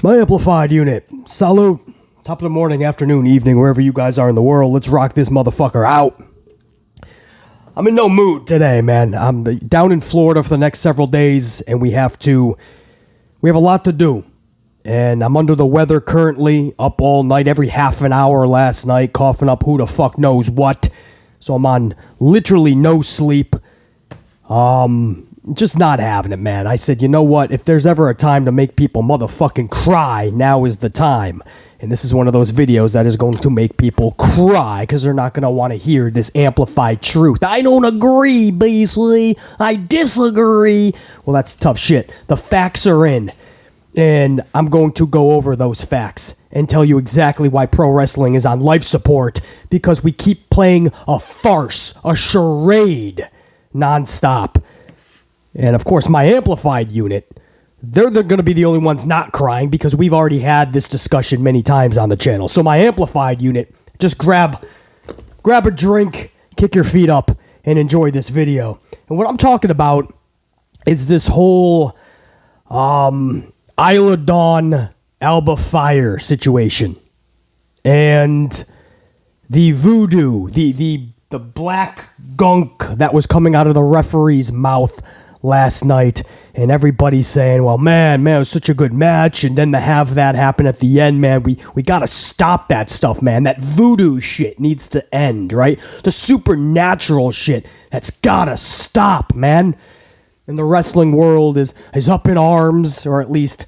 My amplified unit. Salute. Top of the morning, afternoon, evening, wherever you guys are in the world. Let's rock this motherfucker out. I'm in no mood today, man. I'm down in Florida for the next several days, and we have a lot to do. And I'm under the weather currently, up all night, every half an hour last night, coughing up who the fuck knows what. So I'm on literally no sleep. Just not having it, man. I said, you know what? If there's ever a time to make people motherfucking cry, now is the time. And this is one of those videos that is going to make people cry because they're not going to want to hear this amplified truth. I don't agree, Beasley. I disagree. Well, that's tough shit. The facts are in. And I'm going to go over those facts and tell you exactly why pro wrestling is on life support, because we keep playing a farce, a charade, nonstop. And of course, my amplified unit, they're going to be the only ones not crying because we've already had this discussion many times on the channel. So my amplified unit, just grab a drink, kick your feet up, and enjoy this video. And what I'm talking about is this whole Isla Dawn Alba Fyre situation. And the voodoo, the black gunk that was coming out of the referee's mouth last night, and everybody's saying, well, man, it was such a good match, and then to have that happen at the end, man, we gotta stop that stuff, man. That voodoo shit needs to end, right? The supernatural shit, that's gotta stop, man. And the wrestling world is up in arms, or at least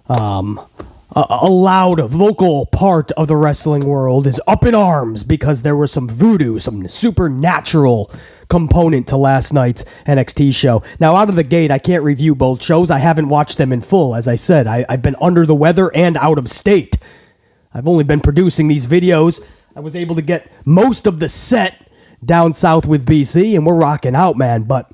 a loud vocal part of the wrestling world is up in arms because there was some voodoo, some supernatural component to last night's NXT show. Now, out of the gate, I can't review both shows. I haven't watched them in full. As I said, I've been under the weather and out of state. I've only been producing these videos. I was able to get most of the set down south with BC, and we're rocking out, man. But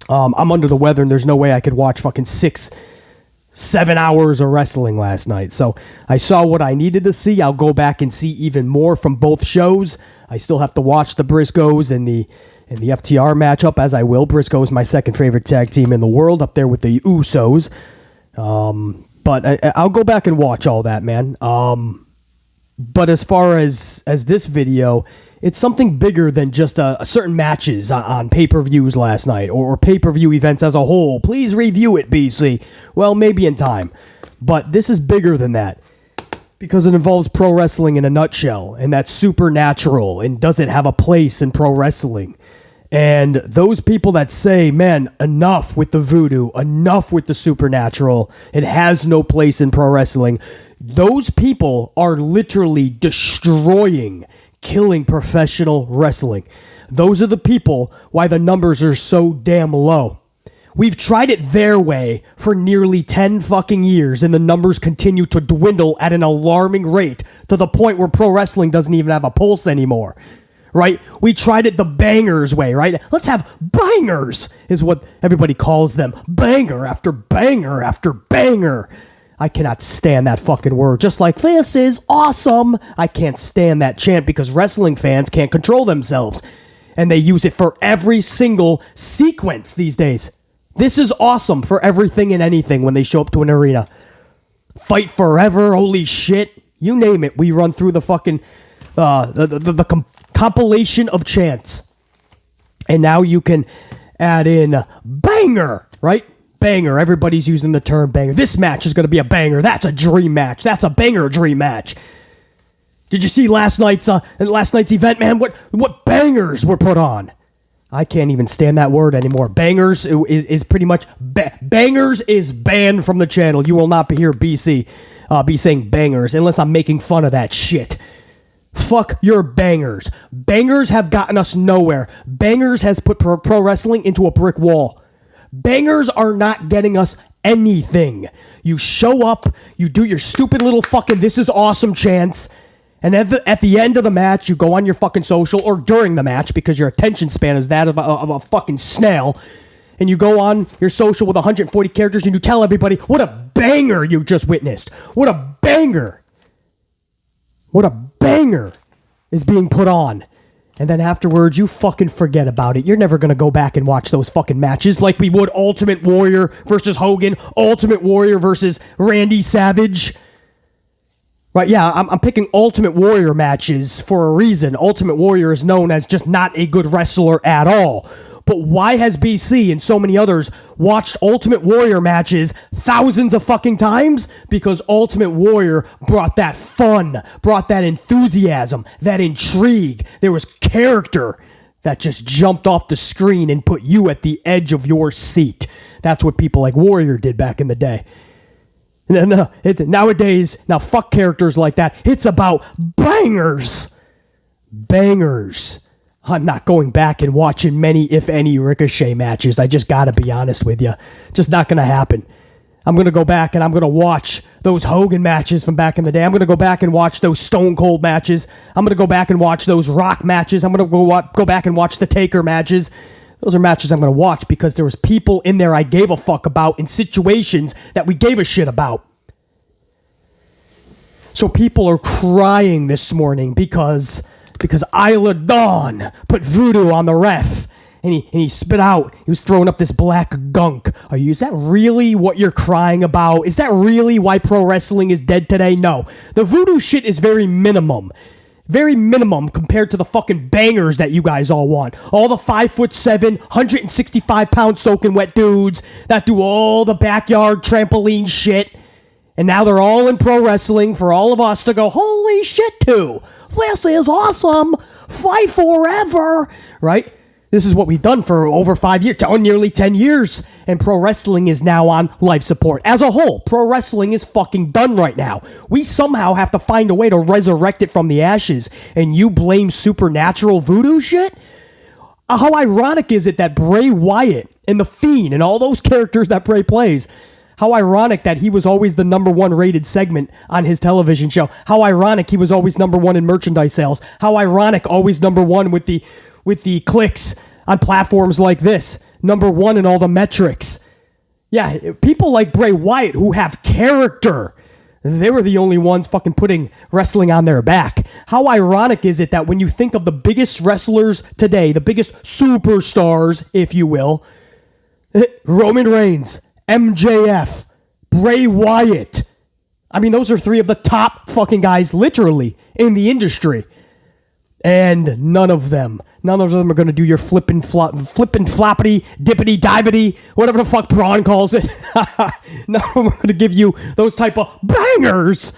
I'm under the weather, and there's no way I could watch fucking 6-7 hours of wrestling last night. So I saw what I needed to see. I'll go back and see even more from both shows. I still have to watch the Briscoes and the FTR matchup, as I will. Briscoes my second favorite tag team in the world, up there with the Usos. But I'll go back and watch all that, man. But as far as this video, it's something bigger than just certain matches on pay-per-views last night or pay-per-view events as a whole. Please review it, BC. Well, maybe in time. But this is bigger than that because it involves pro wrestling in a nutshell, and that's supernatural, and does it have a place in pro wrestling? And those people that say, man, enough with the voodoo, enough with the supernatural, it has no place in pro wrestling, those people are literally destroying, killing professional wrestling. Those are the people why the numbers are so damn low. We've tried it their way for nearly 10 fucking years, and the numbers continue to dwindle at an alarming rate to the point where pro wrestling doesn't even have a pulse anymore. Right? We tried it the bangers way, right? Let's have bangers, is what everybody calls them. Banger after banger after banger. I cannot stand that fucking word. Just like, this is awesome. I can't stand that chant because wrestling fans can't control themselves. And they use it for every single sequence these days. This is awesome for everything and anything when they show up to an arena. Fight forever, holy shit. You name it. We run through the fucking compilation of chants. And now you can add in banger, right? Banger. Everybody's using the term banger. This match is going to be a banger. That's a dream match. That's a banger dream match. Did you see last night's event, man? What bangers were put on? I can't even stand that word anymore. Bangers is pretty much bangers is banned from the channel. You will not hear BC be saying bangers unless I'm making fun of that shit. Fuck your bangers. Bangers have gotten us nowhere. Bangers has put pro wrestling into a brick wall. Bangers are not getting us anything. You show up, you do your stupid little fucking this is awesome chants, and at the end of the match, you go on your fucking social, or during the match, because your attention span is that of a fucking snail, and you go on your social with 140 characters, and you tell everybody, what a banger you just witnessed. What a banger. What a banger is being put on. And then afterwards, you fucking forget about it. You're never going to go back and watch those fucking matches like we would Ultimate Warrior versus Hogan, Ultimate Warrior versus Randy Savage. Right, yeah, I'm picking Ultimate Warrior matches for a reason. Ultimate Warrior is known as just not a good wrestler at all. But why has BC and so many others watched Ultimate Warrior matches thousands of fucking times? Because Ultimate Warrior brought that fun, brought that enthusiasm, that intrigue. There was character that just jumped off the screen and put you at the edge of your seat. That's what people like Warrior did back in the day. Nowadays, fuck characters like that. It's about bangers. Bangers. I'm not going back and watching many, if any, Ricochet matches. I just gotta be honest with you. Just not gonna happen. I'm gonna go back and I'm gonna watch those Hogan matches from back in the day. I'm gonna go back and watch those Stone Cold matches. I'm gonna go back and watch those Rock matches. I'm gonna go back and watch the Taker matches. Those are matches I'm going to watch because there was people in there I gave a fuck about in situations that we gave a shit about. So people are crying this morning because Isla Dawn put voodoo on the ref and he spit out. He was throwing up this black gunk. Is that really what you're crying about? Is that really why pro wrestling is dead today? No. The voodoo shit is very minimum. Very minimum compared to the fucking bangers that you guys all want. All the 5'7", 165-pound soaking wet dudes that do all the backyard trampoline shit. And now they're all in pro wrestling for all of us to go, holy shit, to. This is awesome. Fight forever. Right? This is what we've done for over 5 years, nearly 10 years. And pro wrestling is now on life support. As a whole, pro wrestling is fucking done right now. We somehow have to find a way to resurrect it from the ashes. And you blame supernatural voodoo shit? How ironic is it that Bray Wyatt and The Fiend and all those characters that Bray plays, how ironic that he was always the number one rated segment on his television show. How ironic he was always number one in merchandise sales. How ironic always number one with the clicks on platforms like this. Number one in all the metrics. Yeah, people like Bray Wyatt who have character, they were the only ones fucking putting wrestling on their back. How ironic is it that when you think of the biggest wrestlers today, the biggest superstars, if you will, Roman Reigns, MJF, Bray Wyatt. I mean, those are three of the top fucking guys, literally, in the industry. And none of them are going to do your flippin' floppity, dippity, divity, whatever the fuck Braun calls it. None of them are going to give you those type of bangers.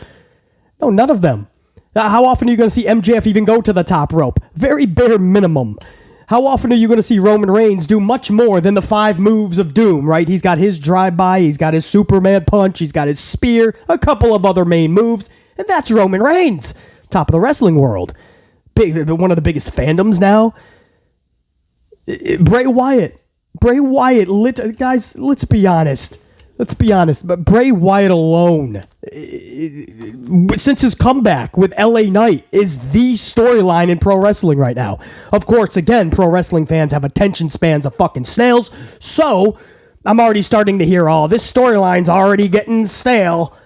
No, none of them. How often are you going to see MJF even go to the top rope? Very bare minimum. How often are you going to see Roman Reigns do much more than the 5 moves of doom, right? He's got his drive-by, he's got his Superman punch, he's got his spear, a couple of other main moves, and that's Roman Reigns, top of the wrestling world. One of the biggest fandoms now. Bray Wyatt, guys, let's be honest. But Bray Wyatt alone, since his comeback with LA Knight, is the storyline in pro wrestling right now. Of course, again, pro wrestling fans have attention spans of fucking snails, so I'm already starting to hear, this storyline's already getting stale.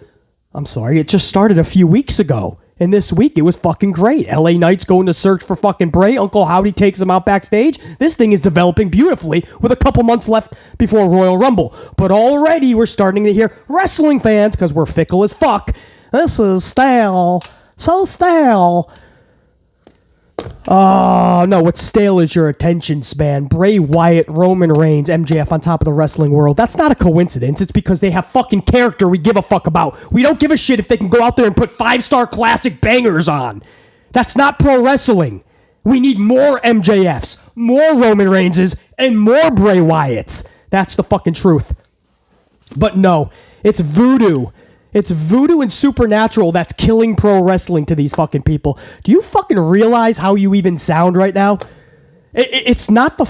I'm sorry, it just started a few weeks ago. And this week, it was fucking great. LA Knight's going to search for fucking Bray. Uncle Howdy takes him out backstage. This thing is developing beautifully with a couple months left before Royal Rumble. But already, we're starting to hear wrestling fans, because we're fickle as fuck, this is stale. So stale. Oh, no, what's stale is your attention span. Bray Wyatt, Roman Reigns, MJF on top of the wrestling world. That's not a coincidence. It's because they have fucking character we give a fuck about. We don't give a shit if they can go out there and put 5-star classic bangers on. That's not pro wrestling. We need more MJFs, more Roman Reigns, and more Bray Wyatts. That's the fucking truth. But no, it's voodoo. It's voodoo and supernatural that's killing pro wrestling to these fucking people. Do you fucking realize how you even sound right now? It's not the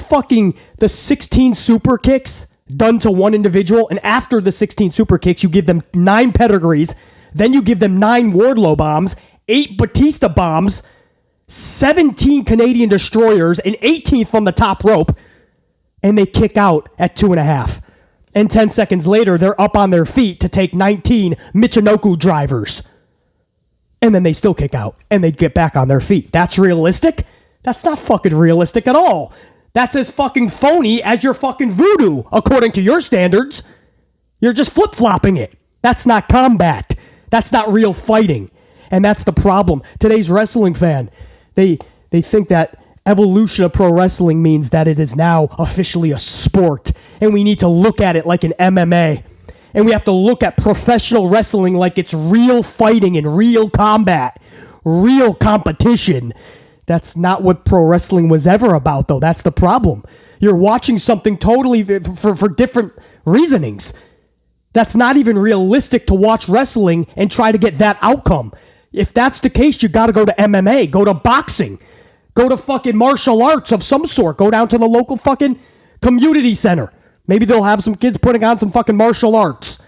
16 super kicks done to one individual, and after the 16 super kicks, you give them 9 pedigrees, then you give them 9 Wardlow bombs, 8 Batista bombs, 17 Canadian destroyers, and 18th from the top rope, and they kick out at 2.5. And 10 seconds later, they're up on their feet to take 19 Michinoku drivers. And then they still kick out, and they get back on their feet. That's realistic? That's not fucking realistic at all. That's as fucking phony as your fucking voodoo, according to your standards. You're just flip-flopping it. That's not combat. That's not real fighting. And that's the problem. Today's wrestling fan, they think that evolution of pro wrestling means that it is now officially a sport. And we need to look at it like an MMA. And we have to look at professional wrestling like it's real fighting and real combat, real competition. That's not what pro wrestling was ever about, though. That's the problem. You're watching something totally for different reasonings. That's not even realistic to watch wrestling and try to get that outcome. If that's the case, you got to go to MMA, go to boxing, go to fucking martial arts of some sort, go down to the local fucking community center. Maybe they'll have some kids putting on some fucking martial arts.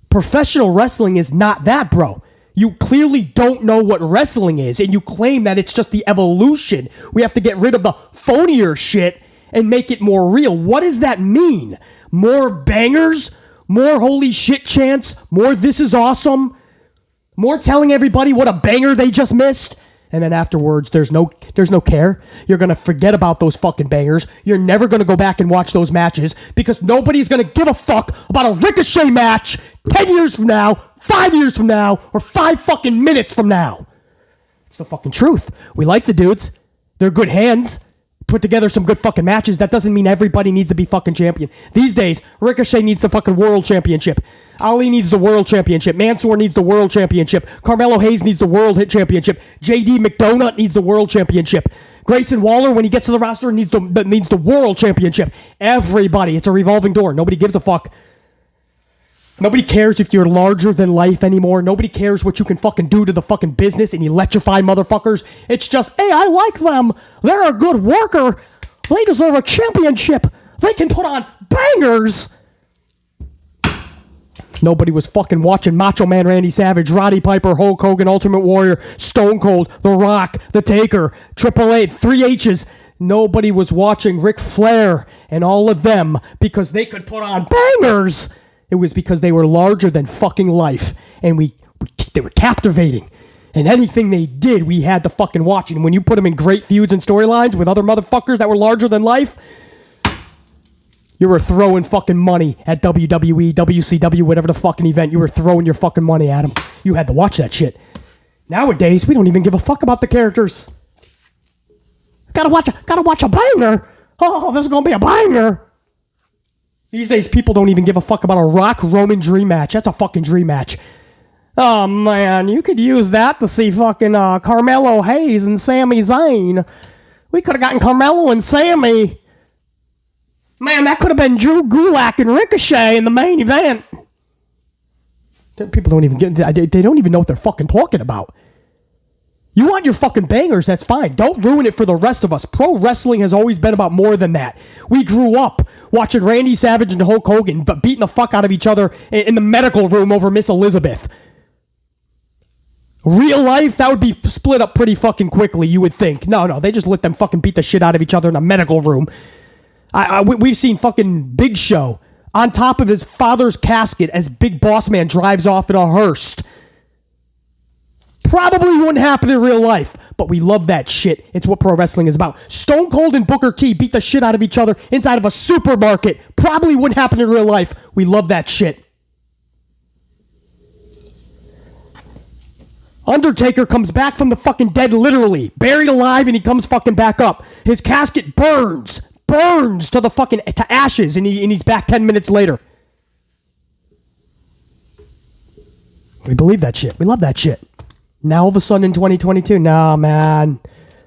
Professional wrestling is not that, bro. You clearly don't know what wrestling is, and you claim that it's just the evolution. We have to get rid of the phonier shit and make it more real. What does that mean? More bangers? More holy shit chants? More this is awesome? More telling everybody what a banger they just missed? And then afterwards, there's no care. You're going to forget about those fucking bangers. You're never going to go back and watch those matches because nobody's going to give a fuck about a Ricochet match 10 years from now, 5 years from now, or 5 fucking minutes from now. It's the fucking truth. We like the dudes. They're good hands. Put together some good fucking matches. That doesn't mean everybody needs to be fucking champion. These days, Ricochet needs the fucking world championship. Ali needs the world championship. Mansoor needs the world championship. Carmelo Hayes needs the world hit championship. JD McDonough needs the world championship. Grayson Waller, when he gets to the roster, needs the world championship. Everybody. It's a revolving door. Nobody gives a fuck. Nobody cares if you're larger than life anymore. Nobody cares what you can fucking do to the fucking business and electrify motherfuckers. It's just, hey, I like them. They're a good worker. They deserve a championship. They can put on bangers. Nobody was fucking watching Macho Man Randy Savage, Roddy Piper, Hulk Hogan, Ultimate Warrior, Stone Cold, The Rock, The Taker, Triple H, 3 H's. Nobody was watching Ric Flair and all of them because they could put on bangers. It was because they were larger than fucking life, and they were captivating. And anything they did, we had to fucking watch. And when you put them in great feuds and storylines with other motherfuckers that were larger than life, you were throwing fucking money at WWE, WCW, whatever the fucking event. You were throwing your fucking money at them. You had to watch that shit. Nowadays, we don't even give a fuck about the characters. Gotta watch a banger. Oh, this is gonna be a banger. These days, people don't even give a fuck about a Rock Roman dream match. That's a fucking dream match. Oh, man, you could use that to see fucking Carmelo Hayes and Sami Zayn. We could have gotten Carmelo and Sami. Man, that could have been Drew Gulak and Ricochet in the main event. People don't even they don't even know what they're fucking talking about. You want your fucking bangers, that's fine. Don't ruin it for the rest of us. Pro wrestling has always been about more than that. We grew up watching Randy Savage and Hulk Hogan but beating the fuck out of each other in the medical room over Miss Elizabeth. Real life, that would be split up pretty fucking quickly, you would think. No, they just let them fucking beat the shit out of each other in a medical room. We've seen fucking Big Show on top of his father's casket as Big Boss Man drives off in a hearse. Probably wouldn't happen in real life, but we love that shit. It's what pro wrestling is about. Stone Cold and Booker T beat the shit out of each other inside of a supermarket. Probably wouldn't happen in real life. We love that shit. Undertaker comes back from the fucking dead, literally. Buried alive, and he comes fucking back up. His casket burns to the fucking, to ashes, and he's back 10 minutes later. We believe that shit. We love that shit. Now all of a sudden in 2022, nah, man,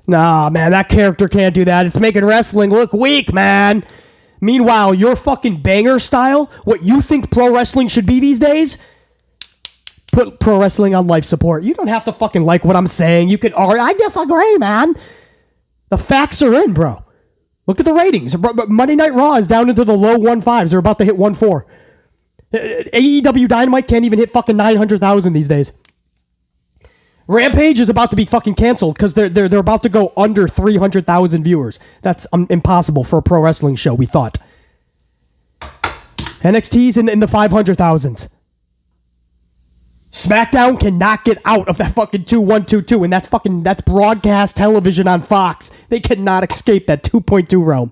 that character can't do that. It's making wrestling look weak, man. Meanwhile, your fucking banger style, what you think pro wrestling should be these days, put pro wrestling on life support. You don't have to fucking like what I'm saying. You can argue. I disagree, man. The facts are in, bro. Look at the ratings. Monday Night Raw is down into the low 1.5s. They're about to hit 1.4. AEW Dynamite can't even hit fucking 900,000 these days. Rampage is about to be fucking canceled because they're about to go under 300,000 viewers. That's impossible for a pro wrestling show, we thought. NXT's in the 500,000s. SmackDown cannot get out of that fucking 2-1-2-2, and that's broadcast television on Fox. They cannot escape that 2.2 realm.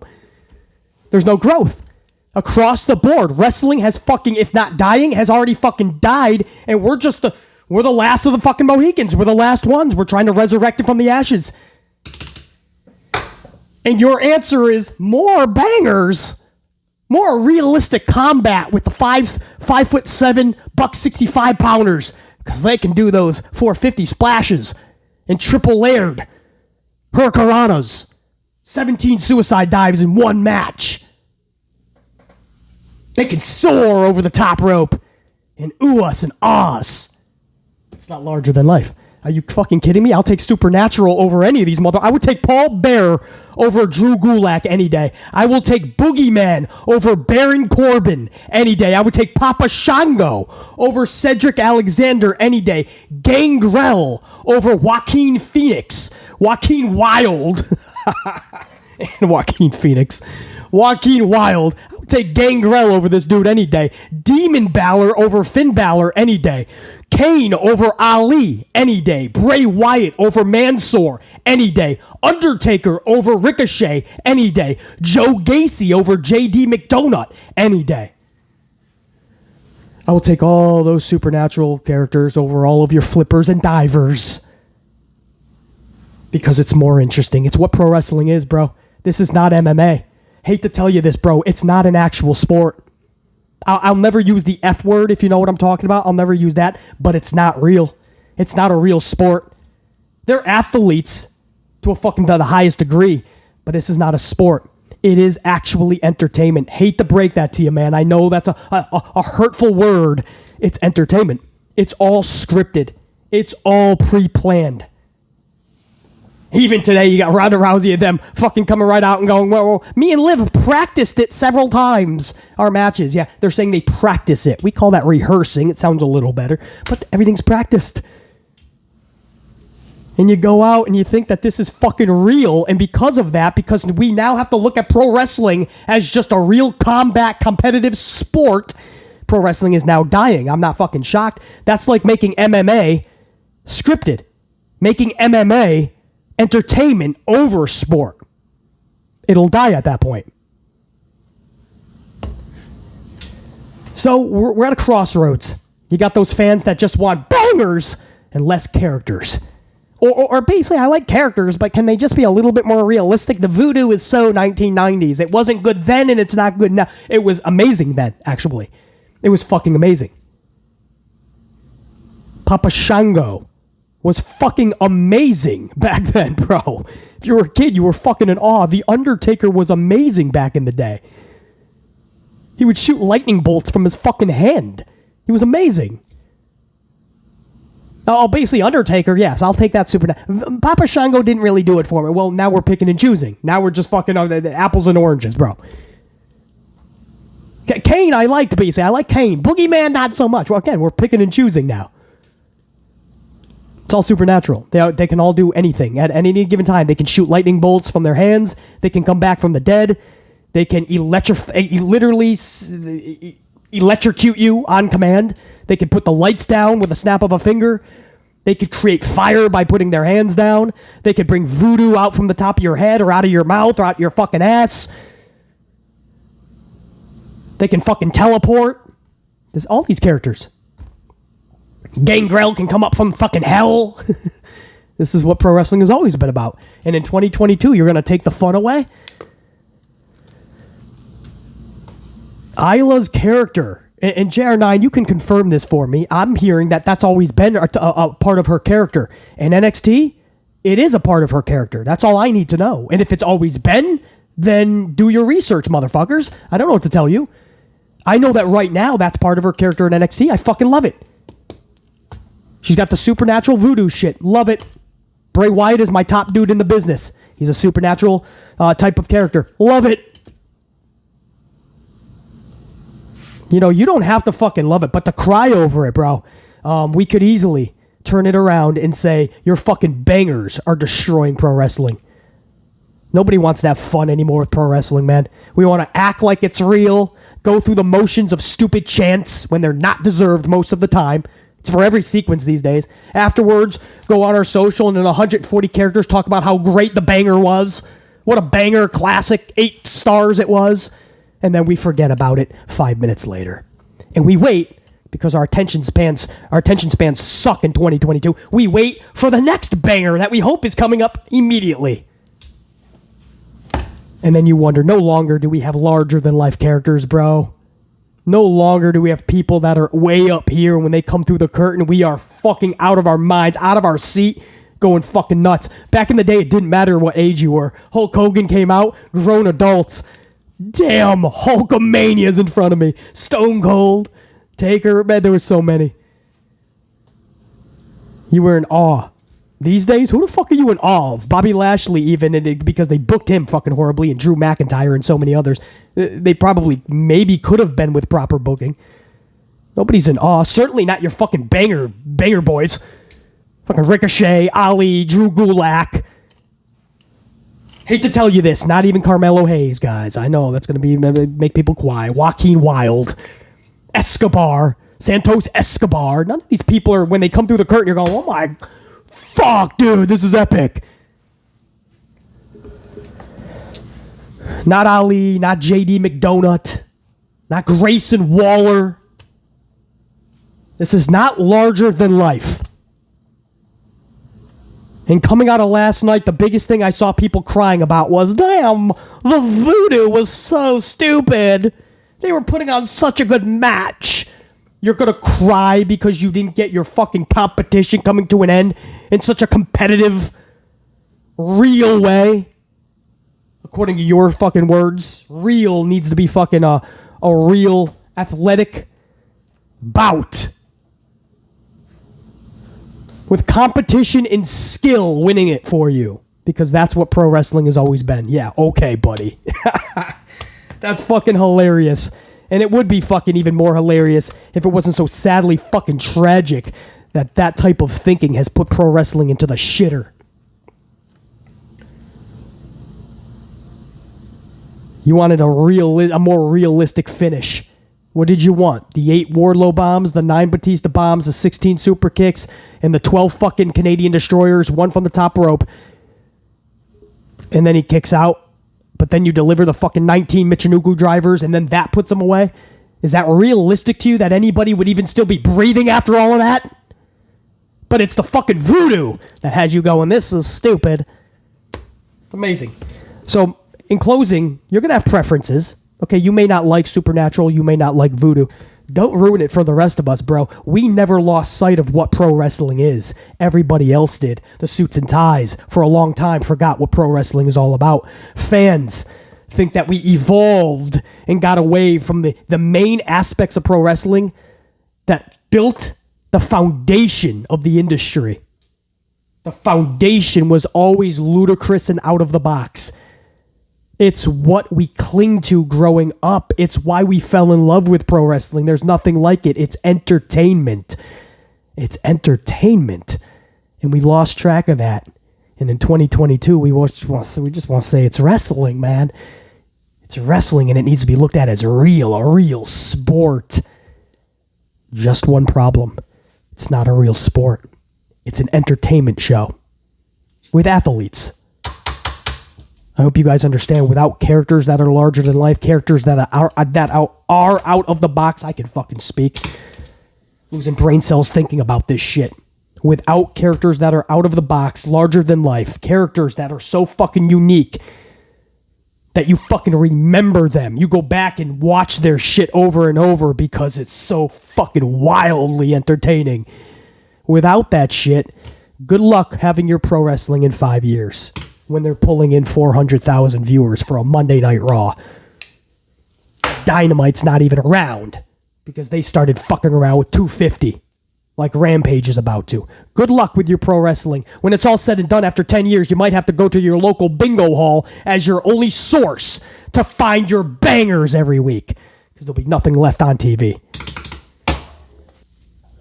There's no growth. Across the board, wrestling has fucking, if not dying, has already fucking died, and we're the last of the fucking Mohicans. We're the last ones. We're trying to resurrect it from the ashes. And your answer is more bangers. More realistic combat with the 5'7", buck 65 pounders, because they can do those 450 splashes and triple layered hurricanranas, 17 suicide dives in one match. They can soar over the top rope and ooh us and ahs. It's not larger than life. Are you fucking kidding me? I'll take Supernatural over any of these I would take Paul Bear over Drew Gulak any day. I will take Boogeyman over Baron Corbin any day. I would take Papa Shango over Cedric Alexander any day. Gangrel over Joaquin Phoenix. Joaquin Wild. And Joaquin Phoenix. Joaquin Wild. I would take Gangrel over this dude any day. Demon Balor over Finn Balor any day. Kane over Ali any day. Bray Wyatt over Mansoor any day. Undertaker over Ricochet any day. Joe Gacy over JD McDonagh any day. I will take all those supernatural characters over all of your flippers and divers. Because it's more interesting. It's what pro wrestling is, bro. This is not MMA. Hate to tell you this, bro. It's not an actual sport. I'll never use the F word, if you know what I'm talking about. I'll never use that, but it's not real. It's not a real sport. They're athletes to a fucking the highest degree, but this is not a sport. It is actually entertainment. Hate to break that to you, man. I know that's a hurtful word. It's entertainment. It's all scripted. It's all pre-planned. Even today, you got Ronda Rousey and them fucking coming right out and going, well, me and Liv practiced it several times, our matches. Yeah, they're saying they practice it. We call that rehearsing. It sounds a little better, but everything's practiced. And you go out and you think that this is fucking real, and because of that, because we now have to look at pro wrestling as just a real combat competitive sport, pro wrestling is now dying. I'm not fucking shocked. That's like making MMA scripted. Making MMA entertainment over sport. It'll die at that point. So we're at a crossroads. You got those fans that just want bangers and less characters. Or basically, I like characters, but can they just be a little bit more realistic? The voodoo is so 1990s. It wasn't good then and it's not good now. It was amazing then, actually. It was fucking amazing. Papa Shango was fucking amazing back then, bro. If you were a kid, you were fucking in awe. The Undertaker was amazing back in the day. He would shoot lightning bolts from his fucking hand. He was amazing. Oh, basically Undertaker, yes, I'll take that super. Papa Shango didn't really do it for me. Well, now we're picking and choosing. Now we're just fucking the apples and oranges, bro. Kane, I liked basically. I like Kane. Boogeyman, not so much. Well, again, we're picking and choosing now. It's all supernatural. They can all do anything at any given time. They can shoot lightning bolts from their hands. They can come back from the dead. They can literally electrocute you on command. They can put the lights down with a snap of a finger. They could create fire by putting their hands down. They could bring voodoo out from the top of your head or out of your mouth or out your fucking ass. They can fucking teleport. There's all these characters. Gangrel can come up from fucking hell. This is what pro wrestling has always been about. And in 2022, you're going to take the fun away? Isla's character, and JR9, you can confirm this for me. I'm hearing that that's always been a part of her character. And NXT, it is a part of her character. That's all I need to know. And if it's always been, then do your research, motherfuckers. I don't know what to tell you. I know that right now that's part of her character in NXT. I fucking love it. She's got the supernatural voodoo shit. Love it. Bray Wyatt is my top dude in the business. He's a supernatural type of character. Love it. You know, you don't have to fucking love it, but to cry over it, bro, we could easily turn it around and say your fucking bangers are destroying pro wrestling. Nobody wants to have fun anymore with pro wrestling, man. We want to act like it's real, go through the motions of stupid chants when they're not deserved most of the time. It's for every sequence these days. Afterwards, go on our social and in 140 characters talk about how great the banger was. What a banger, classic, 8 stars it was. And then we forget about it 5 minutes later. And we wait, because our attention spans suck in 2022. We wait for the next banger that we hope is coming up immediately. And then you wonder, no longer do we have larger than life characters, bro. No longer do we have people that are way up here, and when they come through the curtain, we are fucking out of our minds, out of our seat, going fucking nuts. Back in the day, it didn't matter what age you were. Hulk Hogan came out, grown adults. Damn, Hulkamania's in front of me. Stone Cold, Taker, man, there were so many. You were in awe. These days, who the fuck are you in awe of? Bobby Lashley, even, because they booked him fucking horribly, and Drew McIntyre and so many others. They probably, maybe could have been with proper booking. Nobody's in awe. Certainly not your fucking banger boys. Fucking Ricochet, Ali, Drew Gulak. Hate to tell you this, not even Carmelo Hayes, guys. I know that's going to make people quiet. Joaquin Wilde, Escobar, Santos Escobar. None of these people are, when they come through the curtain, you're going, oh my fuck, dude, this is epic. Not Ali, not JD McDonough, not Grayson Waller. This is not larger than life. And coming out of last night, the biggest thing I saw people crying about was, damn, the voodoo was so stupid. They were putting on such a good match. You're going to cry because you didn't get your fucking competition coming to an end in such a competitive, real way. According to your fucking words, real needs to be fucking a real athletic bout. With competition and skill winning it for you. Because that's what pro wrestling has always been. Yeah, okay, buddy. That's fucking hilarious. And it would be fucking even more hilarious if it wasn't so sadly fucking tragic that type of thinking has put pro wrestling into the shitter. You wanted a more realistic finish. What did you want? The 8 Wardlow bombs, the 9 Batista bombs, the 16 super kicks, and the 12 fucking Canadian destroyers, one from the top rope. And then he kicks out. But then you deliver the fucking 19 Michinoku drivers, and then that puts him away? Is that realistic to you that anybody would even still be breathing after all of that? But it's the fucking voodoo that has you going, this is stupid. Amazing. So, in closing, you're going to have preferences. Okay, you may not like Supernatural, you may not like voodoo. Don't ruin it for the rest of us, bro. We never lost sight of what pro wrestling is. Everybody else did. The suits and ties, for a long time, forgot what pro wrestling is all about. Fans think that we evolved and got away from the main aspects of pro wrestling that built the foundation of the industry. The foundation was always ludicrous and out of the box. It's what we cling to growing up. It's why we fell in love with pro wrestling. There's nothing like it. It's entertainment. It's entertainment. And we lost track of that. And in 2022, we just want to say it's wrestling, man. It's wrestling, and it needs to be looked at as a real sport. Just one problem. It's not a real sport. It's an entertainment show with athletes. I hope you guys understand, without characters that are larger than life, characters that are out of the box, I can fucking speak. Losing brain cells thinking about this shit. Without characters that are out of the box, larger than life, characters that are so fucking unique that you fucking remember them. You go back and watch their shit over and over because it's so fucking wildly entertaining. Without that shit, good luck having your pro wrestling in 5 years. When they're pulling in 400,000 viewers for a Monday Night Raw. Dynamite's not even around because they started fucking around with 250 like Rampage is about to. Good luck with your pro wrestling. When it's all said and done after 10 years, you might have to go to your local bingo hall as your only source to find your bangers every week because there'll be nothing left on TV.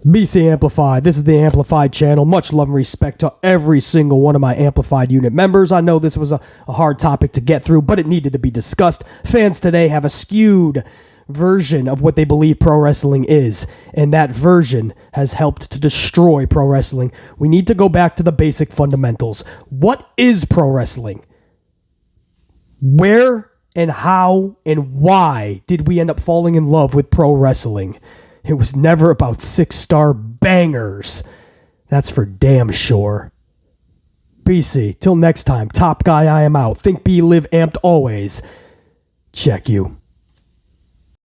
BC Amplified. This is the Amplified channel. Much love and respect to every single one of my Amplified unit members. I know this was a hard topic to get through, but it needed to be discussed. Fans today have a skewed version of what they believe pro wrestling is, and that version has helped to destroy pro wrestling. We need to go back to the basic fundamentals. What is pro wrestling? Where and how and why did we end up falling in love with pro wrestling? It was never about 6-star bangers. That's for damn sure. BC, till next time, top guy, I am out. Think, be, live, amped always. Check you.